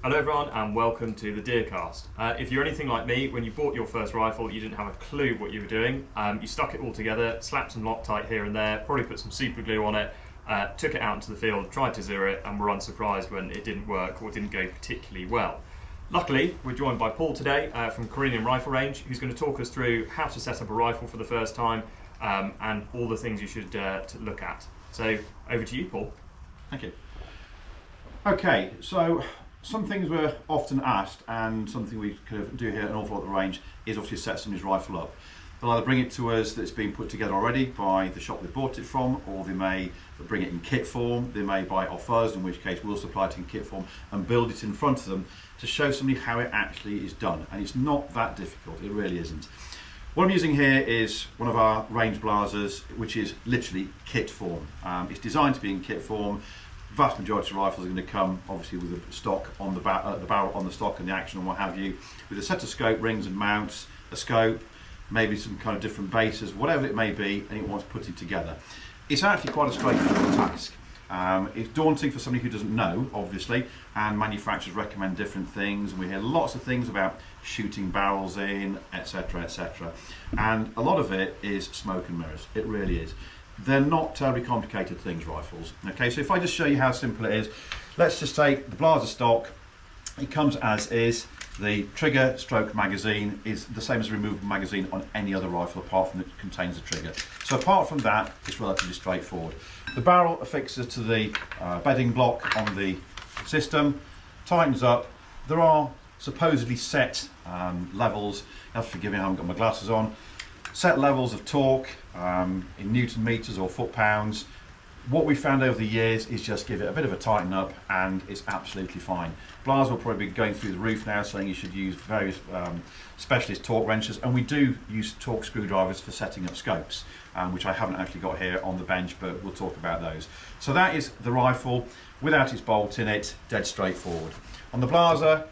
Hello everyone and welcome to the Deercast. If you're anything like me, when you bought your first rifle you didn't have a clue what you were doing. You stuck it all together, slapped some Loctite here and there, probably put some super glue on it, took it out into the field, tried to zero it and were unsurprised when it didn't work or didn't go particularly well. Luckily, we're joined by Paul today from Corinium Rifle Range, who's going to talk us through how to set up a rifle for the first time and all the things you should to look at. So over to you, Paul. Thank you. Okay, so some things we're often asked, and something we kind of do here an awful lot at the range, is obviously set somebody's rifle up. They'll either bring it to us that's been put together already by the shop they bought it from, or they may bring it in kit form, they may buy it off us, in which case we'll supply it in kit form and build it in front of them to show somebody how it actually is done. And it's not that difficult, it really isn't. What I'm using here is one of our range blazers, which is literally kit form. It's designed to be in kit form. Vast majority of rifles are going to come obviously with a stock on the barrel on the stock and the action and what have you, with a set of scope rings and mounts, a scope, maybe some kind of different bases, whatever it may be, and it wants putting together. It's actually quite a straightforward task. It's daunting for somebody who doesn't know, obviously, and manufacturers recommend different things, and we hear lots of things about shooting barrels in, etc, etc, and a lot of it is smoke and mirrors. It really is. They're not terribly complicated things, rifles. Okay, so if I just show you how simple it is, let's just take the blazer stock. It comes as is. The trigger stroke magazine is the same as a removable magazine on any other rifle apart from it contains the trigger. So apart from that, it's relatively straightforward. The barrel affixes to the bedding block on the system, tightens up. There are supposedly set levels, you have to forgive me, I haven't got my glasses on, set levels of torque in Newton meters or foot pounds. What we found over the years is just give it a bit of a tighten up and it's absolutely fine. Blazer will probably be going through the roof now saying you should use various specialist torque wrenches, and we do use torque screwdrivers for setting up scopes, which I haven't actually got here on the bench, but we'll talk about those. So that is the rifle without its bolt in it, dead straightforward. On the blazer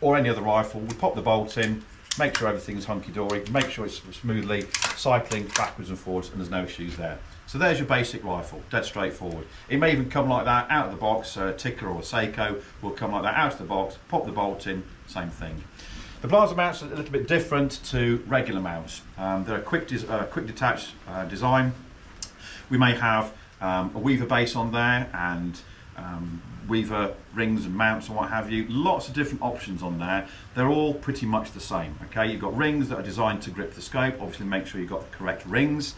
or any other rifle, we pop the bolt in, make sure everything's hunky-dory, make sure it's smoothly cycling backwards and forwards and there's no issues there. So there's your basic rifle, dead straightforward. It may even come like that out of the box, so a ticker or a Seiko will come like that out of the box, pop the bolt in, same thing. The blazer mounts are a little bit different to regular mounts. They're a quick detach design. We may have a weaver base on there and weaver rings and mounts and what have you. Lots of different options on there. They're all pretty much the same. Okay, you've got rings that are designed to grip the scope. Obviously make sure you've got the correct rings.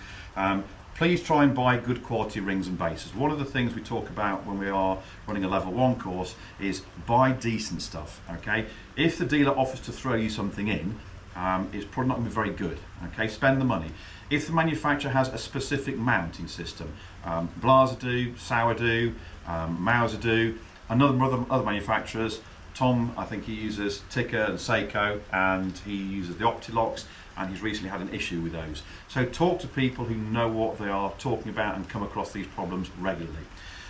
Please try and buy good quality rings and bases. One of the things we talk about when we are running a level 1 course is buy decent stuff. Okay, if the dealer offers to throw you something in, it's probably not going to be very good. Okay, spend the money. If the manufacturer has a specific mounting system, Blazer do, Sauer do, Mauser do, other manufacturers, Tom, I think he uses Ticker and Seiko, and he uses the Optilocks, and he's recently had an issue with those. So talk to people who know what they are talking about and come across these problems regularly.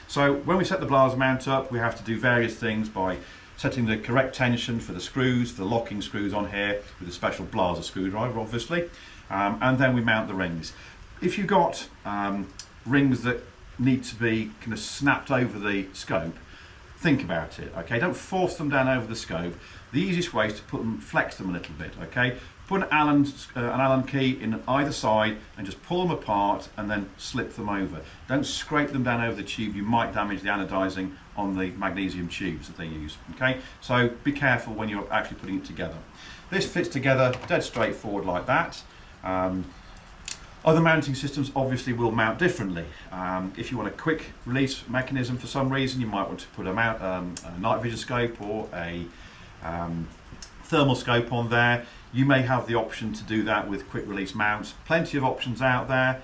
So when we set the blazer mount up, we have to do various things by setting the correct tension for the screws, for the locking screws on here, with a special blazer screwdriver, obviously, and then we mount the rings. If you've got rings that need to be kind of snapped over the scope, think about it, okay? Don't force them down over the scope. The easiest way is to flex them a little bit, okay? Put an Allen key in either side and just pull them apart and then slip them over. Don't scrape them down over the tube, you might damage the anodizing on the magnesium tubes that they use, okay? So be careful when you're actually putting it together. This fits together dead straightforward like that. Other mounting systems obviously will mount differently. If you want a quick release mechanism for some reason, you might want to put a night vision scope or a thermal scope on there. You may have the option to do that with quick release mounts. Plenty of options out there.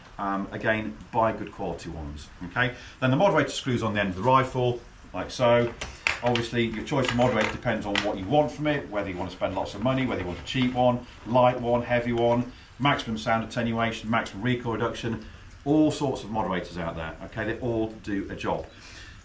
Again, buy good quality ones. Okay. Then the moderator screws on the end of the rifle, like so. Obviously, your choice of moderator depends on what you want from it, whether you want to spend lots of money, whether you want a cheap one, light one, heavy one, maximum sound attenuation, maximum recoil reduction, all sorts of moderators out there. Okay, they all do a job.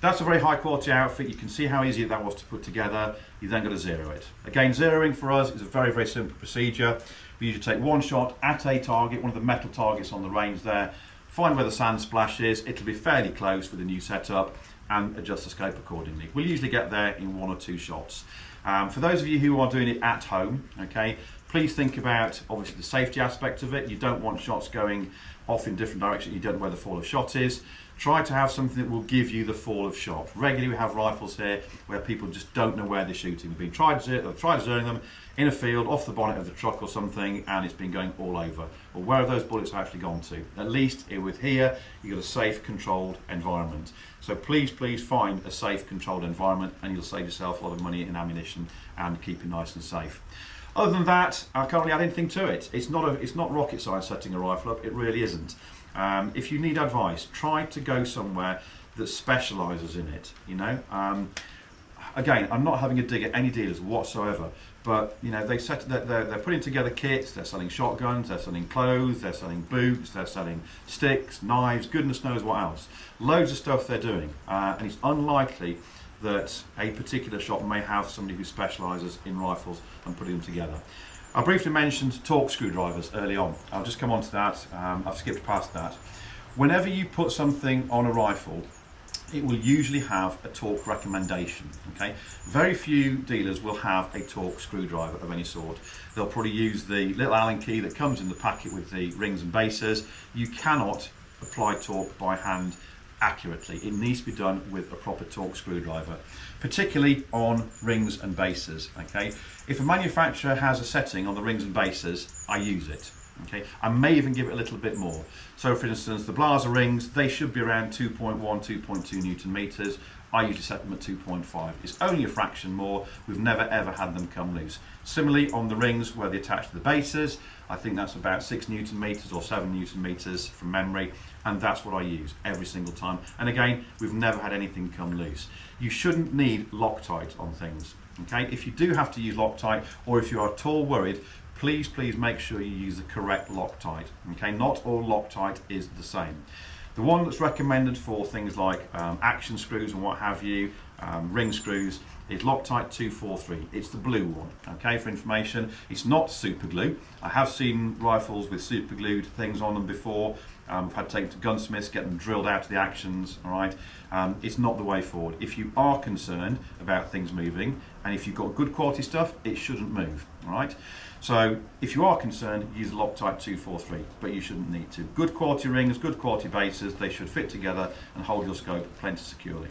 That's a very high quality outfit. You can see how easy that was to put together. You then got to zero it. Again, zeroing for us is a very, very simple procedure. We usually take one shot at a target, one of the metal targets on the range there, find where the sand splash is. It'll be fairly close with the new setup, and adjust the scope accordingly. We'll usually get there in 1 or 2 shots. For those of you who are doing it at home, okay, please think about obviously the safety aspect of it. You don't want shots going off in different directions. You don't know where the fall of shot is. Try to have something that will give you the fall of shot. Regularly we have rifles here where people just don't know where they're shooting. They've been tried zeroing them in a field, off the bonnet of the truck or something, and it's been going all over. Well, where have those bullets actually gone to? At least with here, you've got a safe, controlled environment. So please find a safe, controlled environment, and you'll save yourself a lot of money in ammunition and keep it nice and safe. Other than that, I can't really add anything to it. It's not rocket science setting a rifle up. It really isn't. If you need advice, try to go somewhere that specialises in it. You know, again, I'm not having a dig at any dealers whatsoever, but you know, they're putting together kits. They're selling shotguns. They're selling clothes. They're selling boots. They're selling sticks, knives. Goodness knows what else. Loads of stuff they're doing, and it's unlikely that a particular shop may have somebody who specialises in rifles and putting them together. I briefly mentioned torque screwdrivers early on. I'll just come on to that. I've skipped past that. Whenever you put something on a rifle, it will usually have a torque recommendation. Okay, very few dealers will have a torque screwdriver of any sort. They'll probably use the little Allen key that comes in the packet with the rings and bases. You cannot apply torque by hand accurately. It needs to be done with a proper torque screwdriver, particularly on rings and bases. Okay, if a manufacturer has a setting on the rings and bases, I use it. Okay, I may even give it a little bit more. So for instance, the Blaser rings, they should be around 2.1, 2.2 Newton meters. I usually set them at 2.5. It's only a fraction more. We've never ever had them come loose. Similarly, on the rings where they attach to the bases, I think that's about 6 Newton meters or 7 Newton meters from memory, and that's what I use every single time. And again, we've never had anything come loose. You shouldn't need Loctite on things. Okay, if you do have to use Loctite, or if you are at all worried, please make sure you use the correct Loctite. Okay, not all Loctite is the same. The one that's recommended for things like action screws and what have you, ring screws, is Loctite 243. It's the blue one. Okay, for information, it's not super glue. I have seen rifles with super glued things on them before. I've had to take them to gunsmiths, get them drilled out of the actions. All right, it's not the way forward. If you are concerned about things moving, and if you've got good quality stuff, it shouldn't move. All right. So if you are concerned, use Loctite 243, but you shouldn't need to. Good quality rings, good quality bases, they should fit together and hold your scope plenty securely.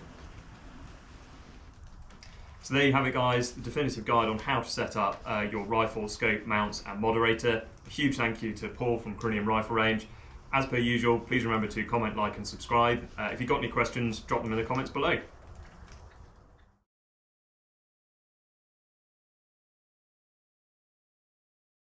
So there you have it, guys, the definitive guide on how to set up your rifle, scope, mounts and moderator. A huge thank you to Paul from Corinium Rifle Range. As per usual, please remember to comment, like and subscribe. If you've got any questions, drop them in the comments below.